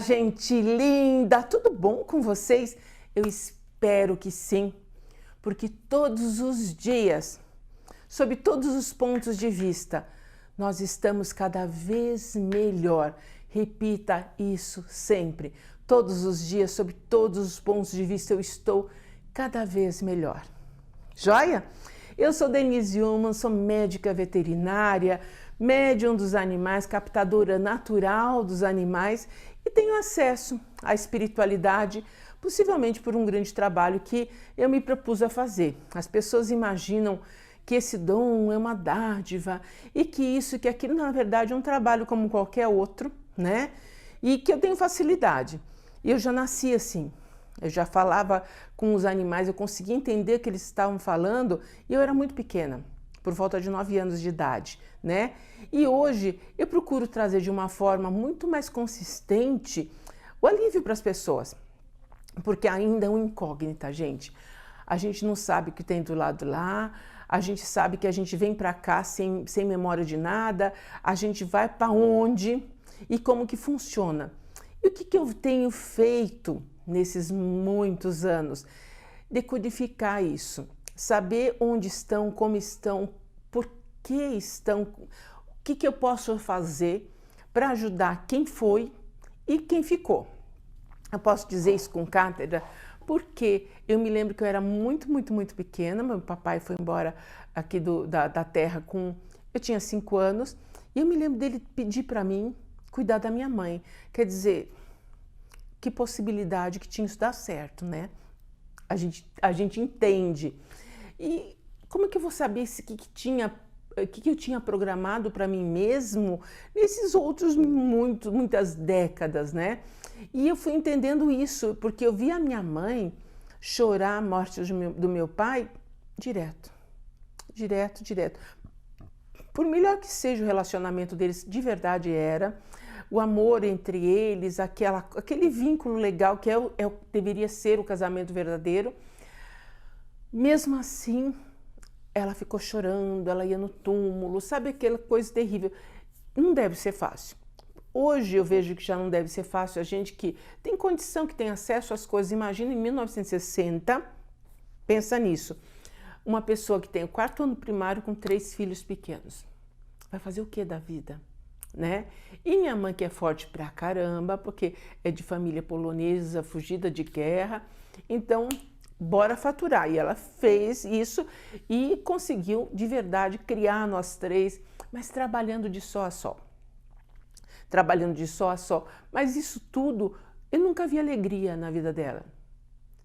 gente linda! Tudo bom com vocês? Eu espero que sim, porque todos os dias, sob todos os pontos de vista, nós estamos cada vez melhor. Repita isso sempre. Todos os dias, sob todos os pontos de vista, eu estou cada vez melhor. Joia? Eu sou Denise Ullmann, sou médica veterinária, médium dos animais, captadora natural dos animais e tenho acesso à espiritualidade, possivelmente por um grande trabalho que eu me propus a fazer. As pessoas imaginam que esse dom é uma dádiva e que isso e que aquilo, na verdade, é um trabalho como qualquer outro, né? E que eu tenho facilidade. E eu já nasci assim. Eu já falava com os animais, eu conseguia entender o que eles estavam falando e eu era muito pequena, por volta de 9 anos de idade, né? E hoje eu procuro trazer de uma forma muito mais consistente o alívio para as pessoas, porque ainda é uma incógnita, gente. A gente não sabe o que tem do lado lá, a gente sabe que a gente vem para cá sem memória de nada, a gente vai para onde e como que funciona. E o que eu tenho feito nesses muitos anos? Decodificar isso, saber onde estão, como estão, por que estão, o que eu posso fazer para ajudar quem foi e quem ficou. Eu posso dizer isso com cátedra porque eu me lembro que eu era muito pequena, meu papai foi embora aqui da terra eu tinha 5 anos, e eu me lembro dele pedir para mim cuidar da minha mãe. Quer dizer, que possibilidade que tinha isso dar certo, né? A gente entende. E como é que eu vou saber que eu tinha programado para mim mesmo nesses outros muitas décadas, né? E eu fui entendendo isso, porque eu vi a minha mãe chorar a morte do meu pai direto. Por melhor que seja o relacionamento deles, de verdade era, o amor entre eles, aquele vínculo legal que deveria ser o casamento verdadeiro, mesmo assim, ela ficou chorando, ela ia no túmulo, sabe aquela coisa terrível. Não deve ser fácil. Hoje eu vejo que já não deve ser fácil a gente que tem condição, que tem acesso às coisas. Imagina em 1960, pensa nisso, uma pessoa que tem o 4º ano primário com 3 filhos pequenos. Vai fazer o que da vida? Né? E minha mãe, que é forte pra caramba, porque é de família polonesa, fugida de guerra, então bora faturar. E ela fez isso e conseguiu de verdade criar nós 3, mas trabalhando de só a só. Mas isso tudo, eu nunca vi alegria na vida dela.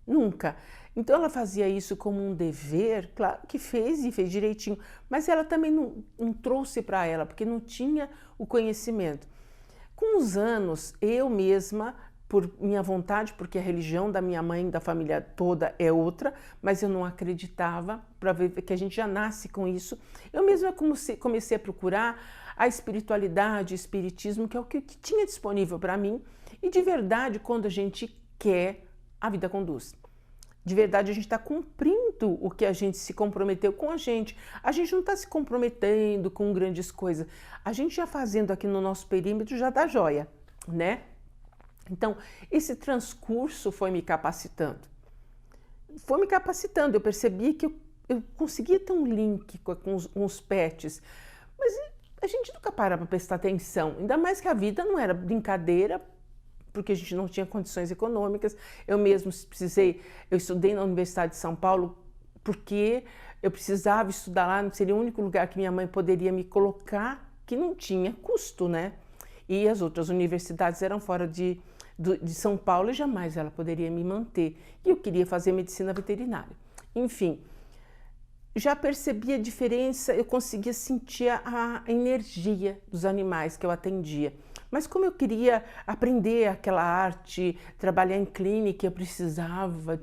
Nunca. Então ela fazia isso como um dever, claro que fez e fez direitinho, mas ela também não trouxe para ela, porque não tinha o conhecimento. Com os anos, eu mesma, por minha vontade, porque a religião da minha mãe, da família toda é outra, mas eu não acreditava, para ver que a gente já nasce com isso. Eu mesma comecei a procurar a espiritualidade, o espiritismo, que é o que tinha disponível para mim, e de verdade, quando a gente quer, a vida conduz. De verdade, a gente está cumprindo o que a gente se comprometeu com a gente. A gente não está se comprometendo com grandes coisas. A gente já fazendo aqui no nosso perímetro já dá joia, né? Então, esse transcurso foi me capacitando. Eu percebi que eu conseguia ter um link com os pets, mas a gente nunca para prestar atenção. Ainda mais que a vida não era brincadeira, porque a gente não tinha condições econômicas. Eu mesmo eu estudei na Universidade de São Paulo porque eu precisava estudar lá, não seria o único lugar que minha mãe poderia me colocar, que não tinha custo, né? E as outras universidades eram fora de São Paulo e jamais ela poderia me manter. E eu queria fazer medicina veterinária. Enfim, já percebi a diferença, eu conseguia sentir a energia dos animais que eu atendia. Mas como eu queria aprender aquela arte, trabalhar em clínica, eu precisava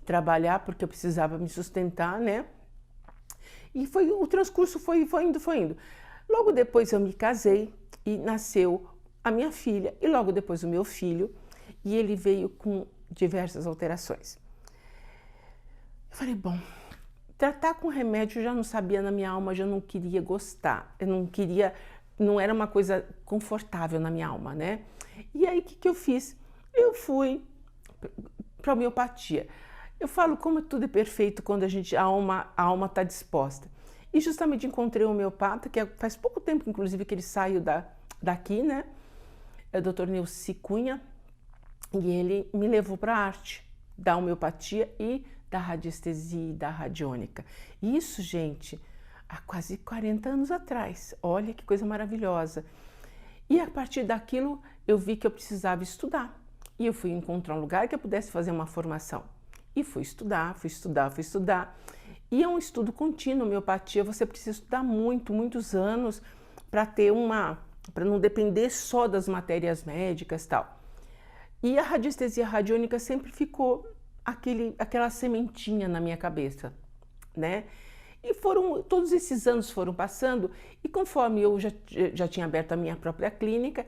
trabalhar porque eu precisava me sustentar, né? E o transcurso foi indo. Logo depois eu me casei e nasceu a minha filha e logo depois o meu filho, e ele veio com diversas alterações. Eu falei, bom, tratar com remédio eu já não sabia na minha alma, já não queria gostar, não era uma coisa confortável na minha alma, né? E aí, o que eu fiz? Eu fui para a homeopatia. Eu falo como tudo é perfeito quando a alma está disposta. E justamente encontrei um homeopata, que faz pouco tempo, inclusive, que ele saiu daqui, né? É o Dr. Neuci Cunha, e ele me levou para a arte da homeopatia e da radiestesia e da radiônica. Isso, gente, há quase 40 anos atrás. Olha que coisa maravilhosa. E a partir daquilo, eu vi que eu precisava estudar. E eu fui encontrar um lugar que eu pudesse fazer uma formação. E fui estudar. E é um estudo contínuo, homeopatia. Você precisa estudar muitos anos para para não depender só das matérias médicas e tal. E a radiestesia radiônica sempre ficou aquela sementinha na minha cabeça, né? E todos esses anos foram passando, e conforme eu já tinha aberto a minha própria clínica,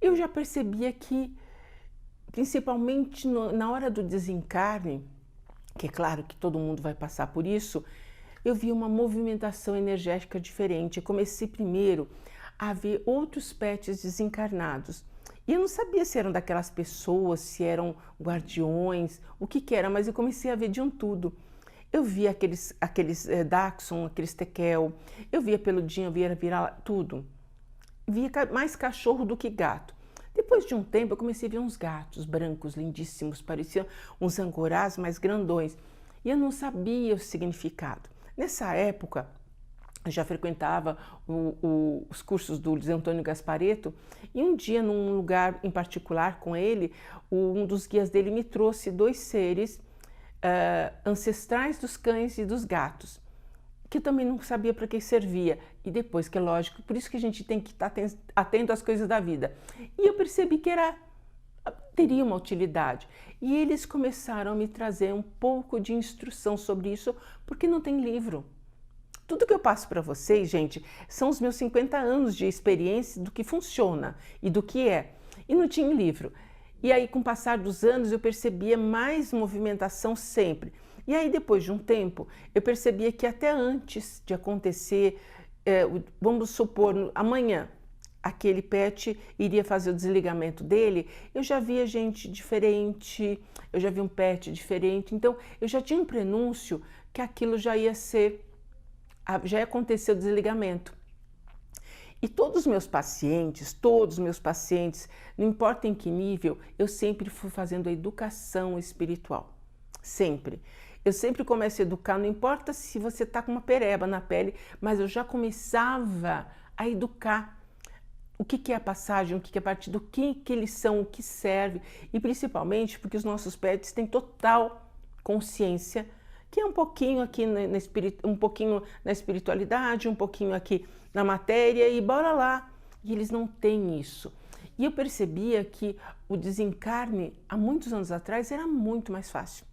eu já percebia que, principalmente na hora do desencarne, que é claro que todo mundo vai passar por isso, eu vi uma movimentação energética diferente. Eu comecei primeiro a ver outros pets desencarnados. E eu não sabia se eram daquelas pessoas, se eram guardiões, o que era, mas eu comecei a ver de um tudo. Eu via aqueles Dachshund, aqueles Tekel, eu via peludinho, eu via tudo. Via mais cachorro do que gato. Depois de um tempo, eu comecei a ver uns gatos brancos, lindíssimos, pareciam uns angorás mais grandões. E eu não sabia o significado. Nessa época, eu já frequentava os cursos do Luiz Antônio Gasparetto, e um dia, num lugar em particular com ele, um dos guias dele me trouxe 2 seres ancestrais dos cães e dos gatos, que eu também não sabia para que servia. E depois, que é lógico, por isso que a gente tem que estar atento às coisas da vida. E eu percebi que teria uma utilidade. E eles começaram a me trazer um pouco de instrução sobre isso, porque não tem livro. Tudo que eu passo para vocês, gente, são os meus 50 anos de experiência do que funciona e do que é. E não tinha livro. E aí, com o passar dos anos, eu percebia mais movimentação sempre. E aí, depois de um tempo, eu percebia que até antes de acontecer, vamos supor, amanhã, aquele pet iria fazer o desligamento dele, eu já via gente diferente, eu já vi um pet diferente. Então, eu já tinha um prenúncio que aquilo já ia acontecer o desligamento. E todos os meus pacientes, não importa em que nível, eu sempre fui fazendo a educação espiritual. Sempre. Eu sempre começo a educar, não importa se você está com uma pereba na pele, mas eu já começava a educar o que é a passagem, o que é a partir do que eles são, o que serve, e principalmente porque os nossos pets têm total consciência, que é um pouquinho aqui um pouquinho na espiritualidade, um pouquinho aqui na matéria, e bora lá. E eles não têm isso. E eu percebia que o desencarne, há muitos anos atrás, era muito mais fácil.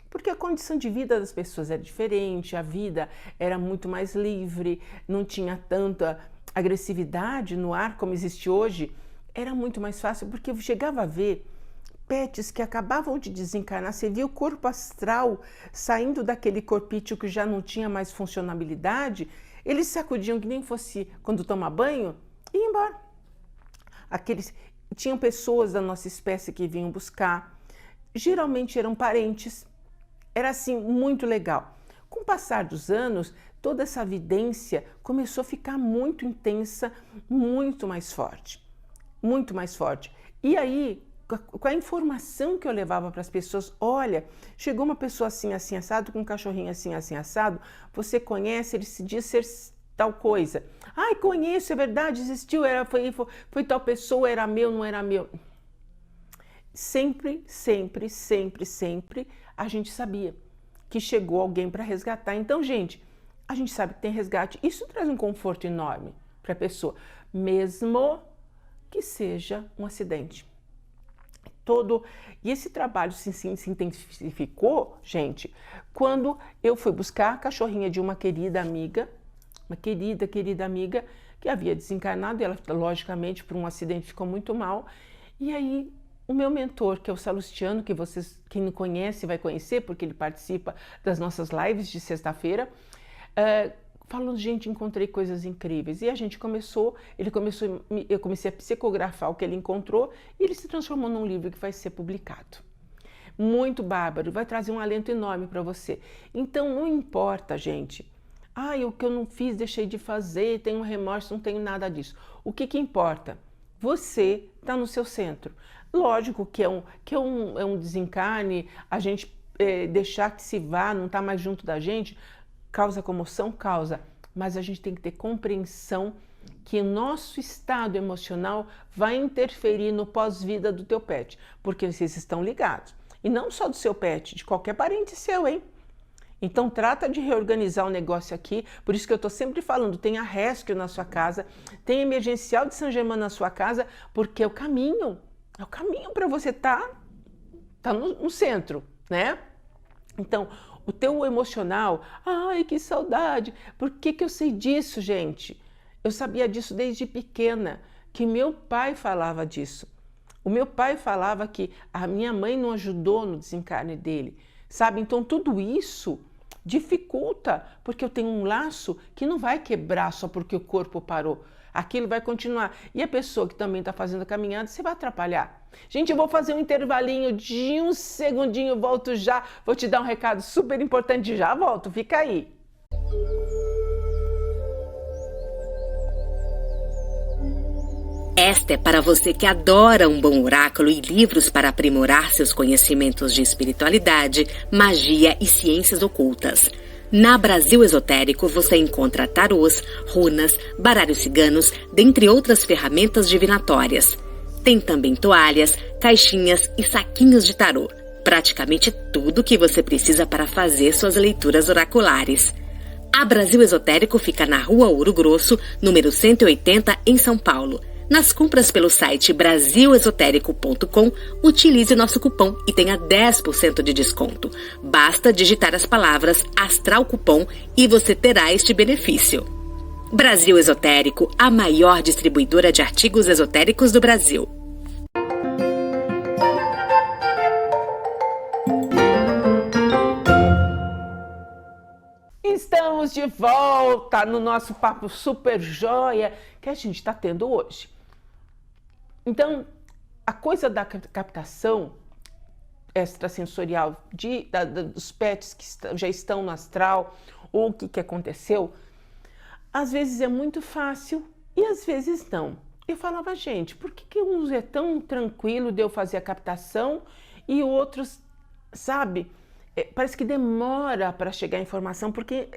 Porque a condição de vida das pessoas era diferente, a vida era muito mais livre, não tinha tanta agressividade no ar como existe hoje. Era muito mais fácil, porque eu chegava a ver pets que acabavam de desencarnar, você via o corpo astral saindo daquele corpício que já não tinha mais funcionalidade, eles sacudiam que nem fosse quando toma banho e iam embora. Tinham pessoas da nossa espécie que vinham buscar, geralmente eram parentes, era assim, muito legal. Com o passar dos anos, toda essa vidência começou a ficar muito intensa, muito mais forte. E aí, com a informação que eu levava para as pessoas, olha, chegou uma pessoa assim, assim, assado, com um cachorrinho assim, assim, assado, você conhece, ele se diz ser tal coisa. Ai, conheço, é verdade, existiu, foi tal pessoa, era meu, não era meu. Sempre a gente sabia que chegou alguém para resgatar. Então, gente, a gente sabe que tem resgate. Isso traz um conforto enorme para a pessoa, mesmo que seja um acidente. E esse trabalho se intensificou, gente, quando eu fui buscar a cachorrinha de uma querida amiga, que havia desencarnado, e ela, logicamente, por um acidente ficou muito mal. E aí, o meu mentor, que é o Salustiano, que quem não conhece, vai conhecer, porque ele participa das nossas lives de sexta-feira, falando, gente, encontrei coisas incríveis. E a gente começou, eu comecei a psicografar o que ele encontrou e ele se transformou num livro que vai ser publicado. Muito bárbaro, vai trazer um alento enorme para você. Então, não importa, gente. O que eu não fiz, deixei de fazer, tenho remorso, não tenho nada disso. O que importa? Você está no seu centro. Lógico que é um desencarne, a gente deixar que se vá, não está mais junto da gente, causa comoção, causa. Mas a gente tem que ter compreensão que o nosso estado emocional vai interferir no pós-vida do teu pet, porque vocês estão ligados. E não só do seu pet, de qualquer parente seu, hein? Então trata de reorganizar o negócio aqui, por isso que eu estou sempre falando, tenha rescue na sua casa, tenha emergencial de Saint Germain na sua casa, porque é o caminho para você estar no centro, né? Então, o teu emocional, ai, que saudade, por que eu sei disso, gente? Eu sabia disso desde pequena, que meu pai falava disso. O meu pai falava que a minha mãe não ajudou no desencarne dele, sabe? Então, tudo isso dificulta, porque eu tenho um laço que não vai quebrar só porque o corpo parou. Aquilo vai continuar. E a pessoa que também está fazendo a caminhada, você vai atrapalhar. Gente, eu vou fazer um intervalinho de um segundinho, volto já. Vou te dar um recado super importante, já volto, fica aí. Esta é para você que adora um bom oráculo e livros para aprimorar seus conhecimentos de espiritualidade, magia e ciências ocultas. Na Brasil Esotérico você encontra tarôs, runas, baralhos ciganos, dentre outras ferramentas divinatórias. Tem também toalhas, caixinhas e saquinhos de tarô. Praticamente tudo o que você precisa para fazer suas leituras oraculares. A Brasil Esotérico fica na Rua Ouro Grosso, número 180, em São Paulo. Nas compras pelo site brasilesoterico.com, utilize nosso cupom e tenha 10% de desconto. Basta digitar as palavras Astral Cupom e você terá este benefício. Brasil Esotérico, a maior distribuidora de artigos esotéricos do Brasil. Estamos de volta no nosso papo super joia que a gente está tendo hoje. Então, a coisa da captação extrasensorial dos pets que já estão no astral, ou o que aconteceu, às vezes é muito fácil e às vezes não. Eu falava, gente, por que uns é tão tranquilo de eu fazer a captação e outros, sabe, parece que demora para chegar a informação, porque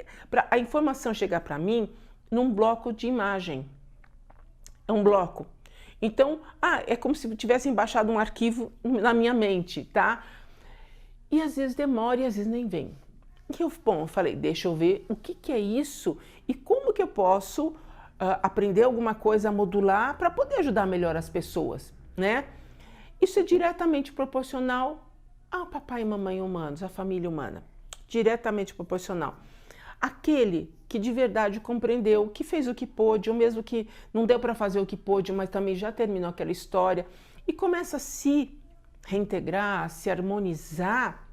a informação chegar para mim num bloco de imagem. É um bloco. Então, é como se tivessem baixado um arquivo na minha mente, tá? E às vezes demora e às vezes nem vem. E eu falei, deixa eu ver o que é isso e como que eu posso aprender alguma coisa a modular para poder ajudar melhor as pessoas, né? Isso é diretamente proporcional ao papai e mamãe humanos, à família humana. Diretamente proporcional. Aquele que de verdade compreendeu, que fez o que pôde, ou mesmo que não deu para fazer o que pôde, mas também já terminou aquela história, e começa a se reintegrar, a se harmonizar,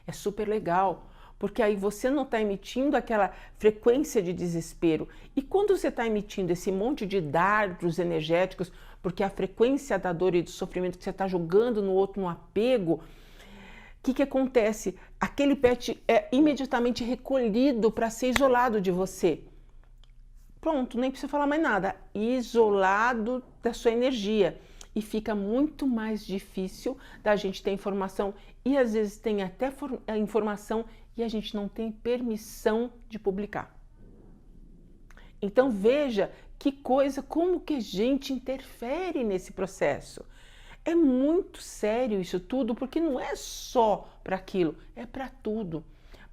é super legal, porque aí você não está emitindo aquela frequência de desespero. E quando você está emitindo esse monte de dardos energéticos, porque a frequência da dor e do sofrimento que você está jogando no outro, no apego, o que acontece? Aquele pet é imediatamente recolhido para ser isolado de você. Pronto, nem precisa falar mais nada. Isolado da sua energia. E fica muito mais difícil da gente ter informação. E às vezes tem até a informação e a gente não tem permissão de publicar. Então veja que coisa, como que a gente interfere nesse processo. É muito sério isso tudo, porque não é só para aquilo, é para tudo.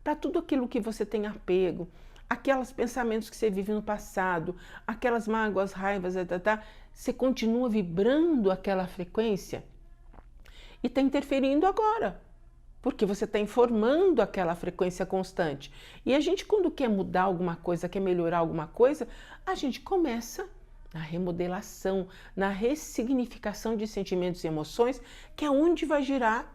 Para tudo aquilo que você tem apego, aqueles pensamentos que você vive no passado, aquelas mágoas, raivas, você continua vibrando aquela frequência e está interferindo agora, porque você está informando aquela frequência constante. E a gente, quando quer mudar alguma coisa, quer melhorar alguma coisa, a gente começa na remodelação, na ressignificação de sentimentos e emoções, que é onde vai girar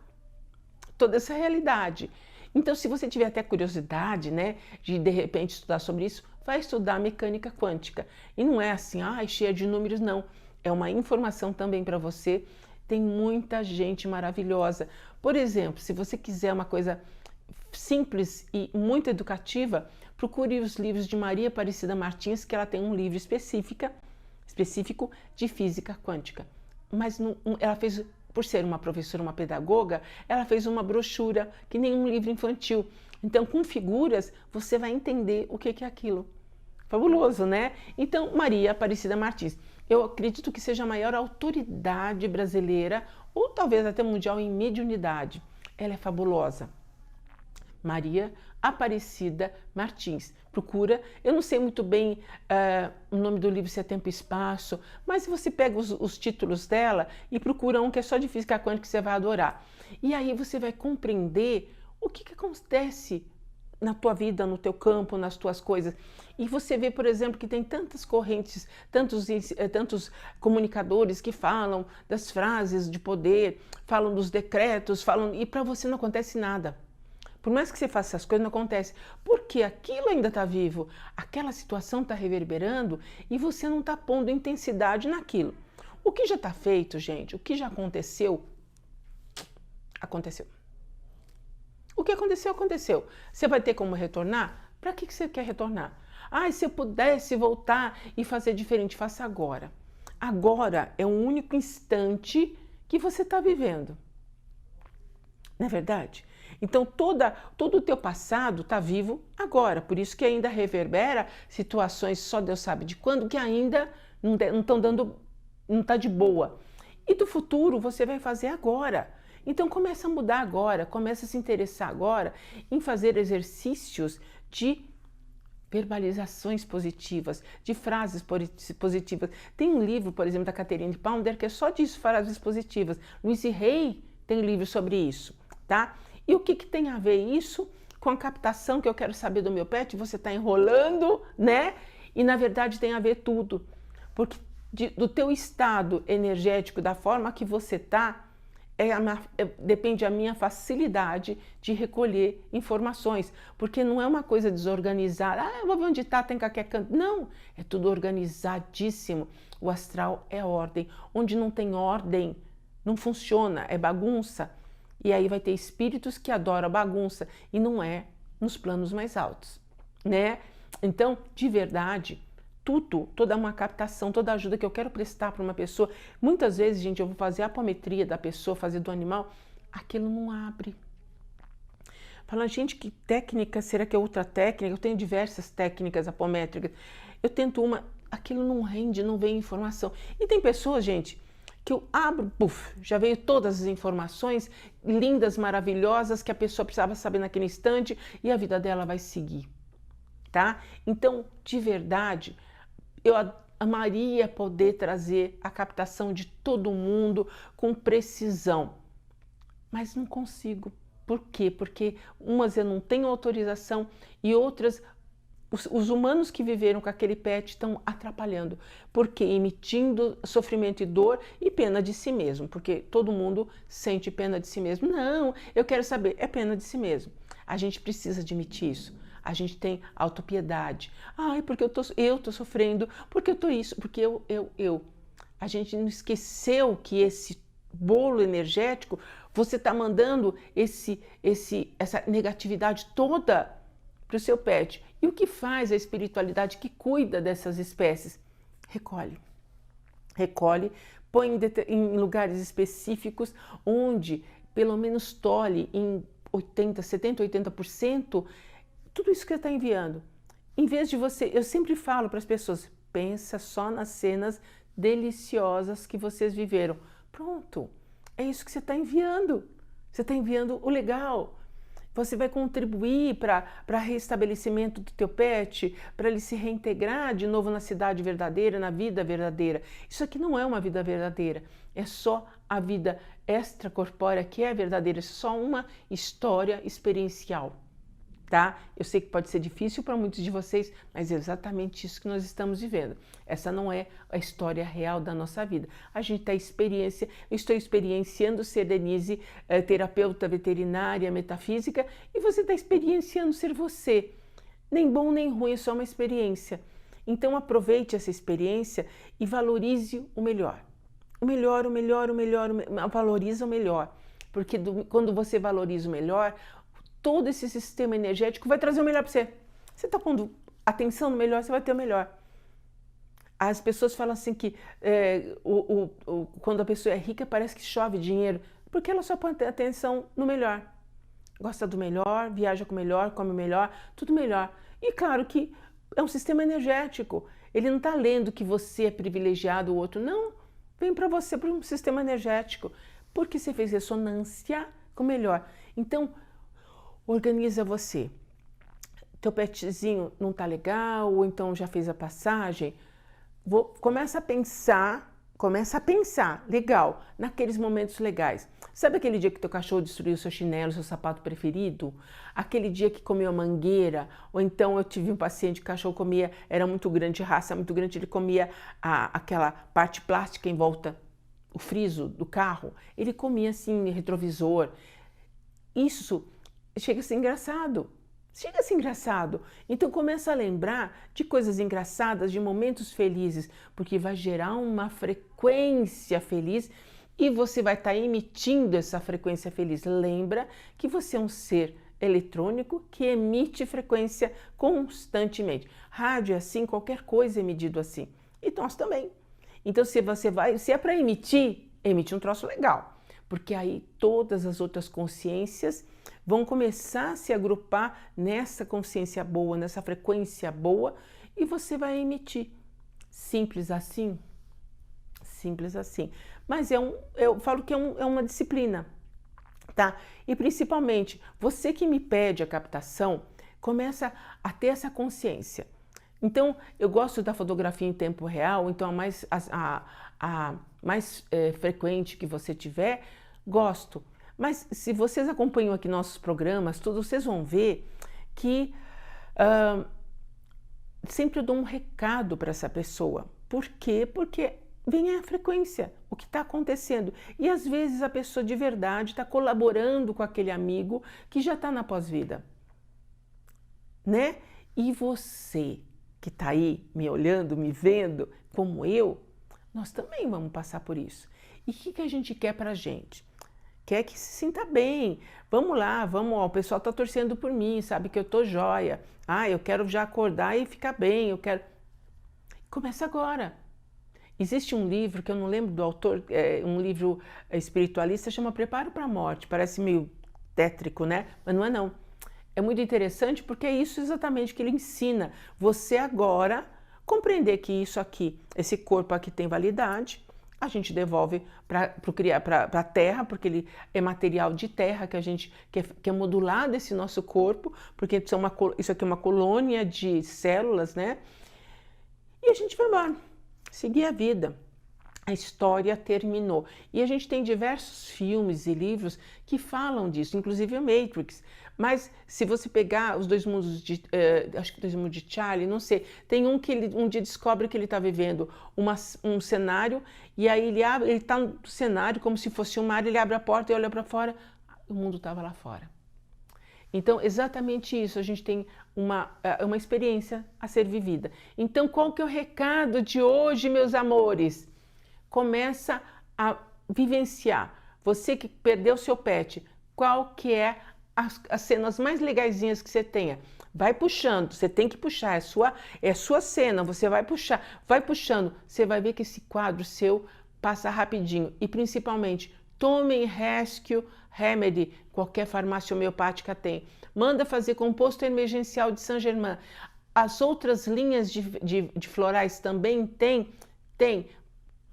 toda essa realidade. Então, se você tiver até curiosidade, né, de repente estudar sobre isso, vai estudar mecânica quântica. E não é assim, cheia de números, não. É uma informação também para você. Tem muita gente maravilhosa. Por exemplo, se você quiser uma coisa simples e muito educativa, procure os livros de Maria Aparecida Martins, que ela tem um livro específico de física quântica. Mas ela fez, por ser uma professora, uma pedagoga, ela fez uma brochura, que nem um livro infantil. Então, com figuras, você vai entender o que é aquilo. Fabuloso, né? Então, Maria Aparecida Martins. Eu acredito que seja a maior autoridade brasileira, ou talvez até mundial, em mediunidade. Ela é fabulosa. Maria Aparecida Martins. Procura, eu não sei muito bem o nome do livro, se é Tempo e Espaço, mas você pega os títulos dela e procura um que é só de física quântica, que você vai adorar. E aí você vai compreender o que acontece na tua vida, no teu campo, nas tuas coisas. E você vê, por exemplo, que tem tantas correntes, tantos comunicadores que falam das frases de poder, falam dos decretos, e para você não acontece nada. Por mais que você faça essas coisas, não acontece. Porque aquilo ainda está vivo, aquela situação está reverberando e você não está pondo intensidade naquilo. O que já está feito, gente, o que já aconteceu, aconteceu. O que aconteceu, aconteceu. Você vai ter como retornar? Para que você quer retornar? Se eu pudesse voltar e fazer diferente, faça agora. Agora é o único instante que você está vivendo. Não é verdade? Então, todo o teu passado está vivo agora. Por isso que ainda reverbera situações, só Deus sabe de quando, que ainda não estão dando, não está de boa. E do futuro você vai fazer agora. Então, começa a mudar agora, começa a se interessar agora em fazer exercícios de verbalizações positivas, de frases positivas. Tem um livro, por exemplo, da Catherine Ponder, que é só disso, frases positivas. Louise Hay tem livro sobre isso, tá? E o que tem a ver isso com a captação que eu quero saber do meu pet? Você está enrolando, né? E na verdade tem a ver tudo. Porque do teu estado energético, da forma que você está, depende a minha facilidade de recolher informações. Porque não é uma coisa desorganizada. Eu vou ver onde está, tem qualquer canto. Não, é tudo organizadíssimo. O astral é ordem. Onde não tem ordem, não funciona, é bagunça. E aí vai ter espíritos que adoram a bagunça e não é nos planos mais altos, né? Então, de verdade, toda uma captação, toda ajuda que eu quero prestar para uma pessoa, muitas vezes, gente, eu vou fazer a apometria da pessoa, fazer do animal, aquilo não abre. Falando, gente, que técnica, será que é outra técnica? Eu tenho diversas técnicas apométricas. Eu tento uma, aquilo não rende, não vem informação. E tem pessoas, gente, que eu abro, já veio todas as informações lindas, maravilhosas, que a pessoa precisava saber naquele instante e a vida dela vai seguir, tá? Então, de verdade, eu amaria poder trazer a captação de todo mundo com precisão, mas não consigo. Por quê? Porque umas eu não tenho autorização e outras os humanos que viveram com aquele pet estão atrapalhando, porque emitindo sofrimento e dor e pena de si mesmo, porque todo mundo sente pena de si mesmo. Não, eu quero saber, é pena de si mesmo. A gente precisa admitir isso. A gente tem autopiedade. Porque eu tô sofrendo, porque eu tô isso, porque eu. A gente não esqueceu que esse bolo energético, você está mandando essa negatividade toda para o seu pet. E o que faz a espiritualidade que cuida dessas espécies? Recolhe, põe em lugares específicos onde pelo menos tolhe em 70, 80% tudo isso que você está enviando. Em vez de você, eu sempre falo para as pessoas, pensa só nas cenas deliciosas que vocês viveram. Pronto, é isso que você está enviando. Você está enviando o legal. Você vai contribuir para restabelecimento do teu pet, para ele se reintegrar de novo na cidade verdadeira, na vida verdadeira. Isso aqui não é uma vida verdadeira, é só a vida extracorpórea que é verdadeira, é só uma história experiencial, tá? Eu sei que pode ser difícil para muitos de vocês, mas é exatamente isso que nós estamos vivendo. Essa não é a história real da nossa vida. A gente está eu estou experienciando ser Denise, terapeuta veterinária, metafísica, e você está experienciando ser você. Nem bom nem ruim, é só uma experiência. Então aproveite essa experiência e valorize o melhor. Valoriza o melhor. Porque quando você valoriza o melhor, todo esse sistema energético vai trazer o melhor para você. Você está pondo atenção no melhor, você vai ter o melhor. As pessoas falam assim que quando a pessoa é rica parece que chove dinheiro, porque ela só põe atenção no melhor. Gosta do melhor, viaja com o melhor, come o melhor, tudo melhor. E claro que é um sistema energético. Ele não está lendo que você é privilegiado ou outro. Não, vem para você, para um sistema energético. Porque você fez ressonância com o melhor. Então, organiza você. Teu petzinho não tá legal, ou então já fez a passagem. Começa a pensar, legal, naqueles momentos legais. Sabe aquele dia que teu cachorro destruiu seu chinelo, seu sapato preferido? Aquele dia que comeu a mangueira? Ou então eu tive um paciente que o cachorro comia, era muito grande, raça muito grande, ele comia aquela parte plástica em volta, o friso do carro. Ele comia assim, retrovisor. Isso chega a ser engraçado. Então começa a lembrar de coisas engraçadas, de momentos felizes, porque vai gerar uma frequência feliz e você vai estar emitindo essa frequência feliz. Lembra que você é um ser eletrônico que emite frequência constantemente. Rádio é assim, qualquer coisa é medido assim. E nós também. Então se é para emitir, emite um troço legal. Porque aí todas as outras consciências vão começar a se agrupar nessa consciência boa, nessa frequência boa, e você vai emitir. Simples assim? Simples assim. Mas eu falo que é uma disciplina, tá? E principalmente, você que me pede a captação, começa a ter essa consciência. Então, eu gosto da fotografia em tempo real, então a mais frequente que você tiver, gosto. Mas se vocês acompanham aqui nossos programas, tudo, vocês vão ver que sempre eu dou um recado para essa pessoa. Por quê? Porque vem a frequência, o que está acontecendo. E às vezes a pessoa de verdade está colaborando com aquele amigo que já está na pós-vida, né? E você que está aí me olhando, me vendo, como eu, nós também vamos passar por isso. E o que a gente quer para a gente? Quer que se sinta bem. Vamos lá, o pessoal está torcendo por mim, sabe que eu tô joia. Eu quero já acordar e ficar bem, eu quero... Começa agora. Existe um livro, que eu não lembro do autor, um livro espiritualista, chama Preparo para a Morte. Parece meio tétrico, né? Mas não é não. É muito interessante porque é isso exatamente que ele ensina. Você agora compreender que isso aqui, esse corpo aqui tem validade, a gente devolve para a terra, porque ele é material de terra que a gente que é modulado esse nosso corpo, porque isso aqui é uma colônia de células, né? E a gente vai embora, seguir a vida. A história terminou. E a gente tem diversos filmes e livros que falam disso, inclusive o Matrix. Mas se você pegar os dois mundos acho que Dois Mundos de Charlie, não sei, tem um que ele um dia descobre que ele está vivendo um cenário e aí ele está no cenário como se fosse um mar, ele abre a porta e olha para fora, o mundo estava lá fora. Então, exatamente isso, a gente tem uma experiência a ser vivida. Então, qual que é o recado de hoje, meus amores? Começa a vivenciar. Você que perdeu seu pet, qual que é as cenas mais legaisinhas que você tenha? Vai puxando, você tem que puxar, é sua cena, você vai puxando, você vai ver que esse quadro seu passa rapidinho. E principalmente, tomem Rescue Remedy, qualquer farmácia homeopática tem. Manda fazer composto emergencial de Saint-Germain. As outras linhas de florais também tem.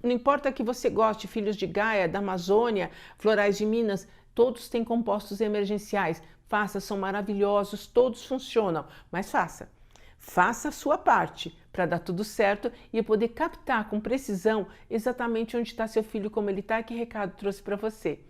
Não importa que você goste, Filhos de Gaia, da Amazônia, Florais de Minas, todos têm compostos emergenciais. Faça, são maravilhosos, todos funcionam, mas faça. Faça a sua parte para dar tudo certo e poder captar com precisão exatamente onde está seu filho, como ele está e que recado trouxe para você.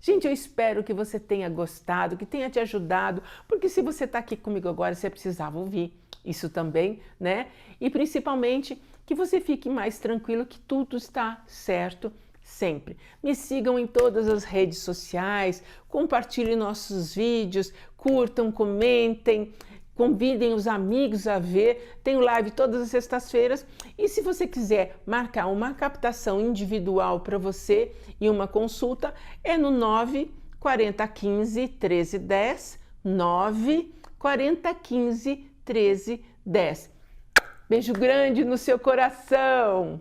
Gente, eu espero que você tenha gostado, que tenha te ajudado, porque se você está aqui comigo agora, você precisava ouvir isso também, né? E principalmente que você fique mais tranquilo que tudo está certo sempre. Me sigam em todas as redes sociais, compartilhem nossos vídeos, curtam, comentem, convidem os amigos a ver. Tenho live todas as sextas-feiras. E se você quiser marcar uma captação individual para você e uma consulta, é no 9 40 15 1310, 9 40 15 1310. Beijo grande no seu coração!